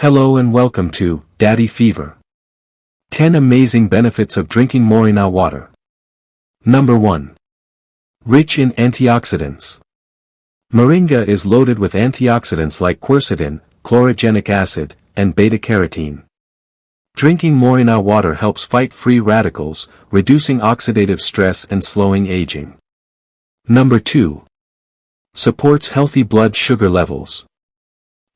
Hello and welcome to Daddy Fever. 10 amazing benefits of drinking Moringa water. Number 1. Rich in antioxidants. Moringa is loaded with antioxidants like quercetin, chlorogenic acid, and beta-carotene. Drinking Moringa water helps fight free radicals, reducing oxidative stress and slowing aging. Number 2. Supports healthy blood sugar levels.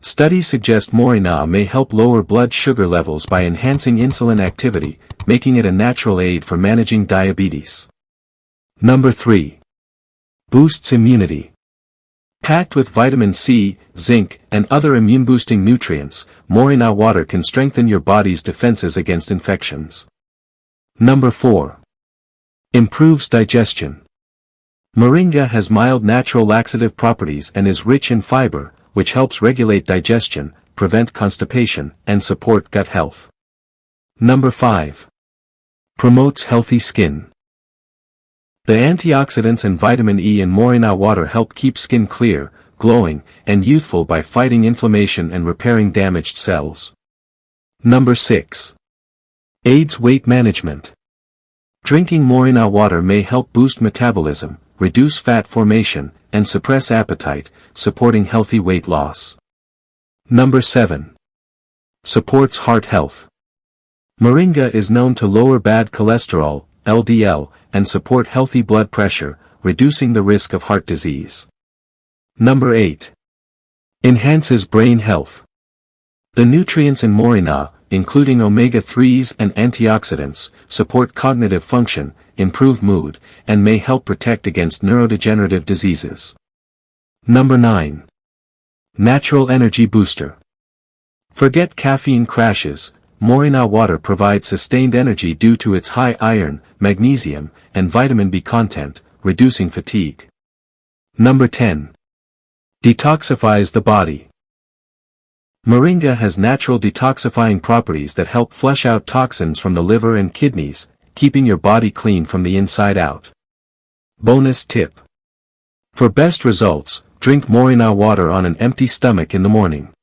Studies suggest Moringa may help lower blood sugar levels by enhancing insulin activity, making it a natural aid for managing diabetes. Number 3. Boosts immunity. Packed with vitamin C, zinc, and other immune-boosting nutrients, Moringa water can strengthen your body's defenses against infections. Number 4. Improves digestion. Moringa has mild natural laxative properties and is rich in fiber, which helps regulate digestion, prevent constipation, and support gut health. Number 5. Promotes healthy skin. The antioxidants and vitamin E in Moringa water help keep skin clear, glowing, and youthful by fighting inflammation and repairing damaged cells. Number 6. Aids weight management. Drinking Moringa water may help boost metabolism, reduce fat formation, and suppress appetite, supporting healthy weight loss. Number 7. Supports heart health. Moringa is known to lower bad cholesterol, LDL, and support healthy blood pressure, reducing the risk of heart disease. Number 8. Enhances brain health. The nutrients in Moringa, including omega-3s and antioxidants, support cognitive function, improve mood, and may help protect against neurodegenerative diseases. Number 9. Natural energy booster. Forget caffeine crashes, Moringa water provides sustained energy due to its high iron, magnesium, and vitamin B content, reducing fatigue. Number 10. Detoxifies the body. Moringa has natural detoxifying properties that help flush out toxins from the liver and kidneys, keeping your body clean from the inside out. Bonus tip. For best results, drink Moringa water on an empty stomach in the morning.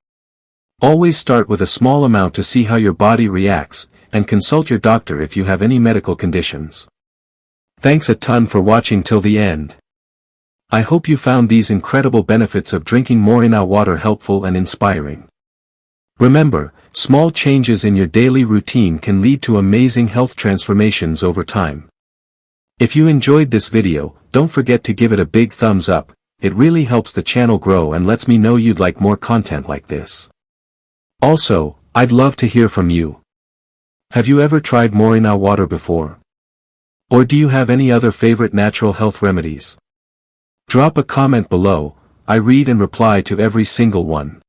Always start with a small amount to see how your body reacts, and consult your doctor if you have any medical conditions. Thanks a ton for watching till the end. I hope you found these incredible benefits of drinking Moringa water helpful and inspiring. Remember, small changes in your daily routine can lead to amazing health transformations over time. If you enjoyed this video, don't forget to give it a big thumbs up. It really helps the channel grow and lets me know you'd like more content like this. Also, I'd love to hear from you. Have you ever tried Moringa water before? Or do you have any other favorite natural health remedies? Drop a comment below. I read and reply to every single one.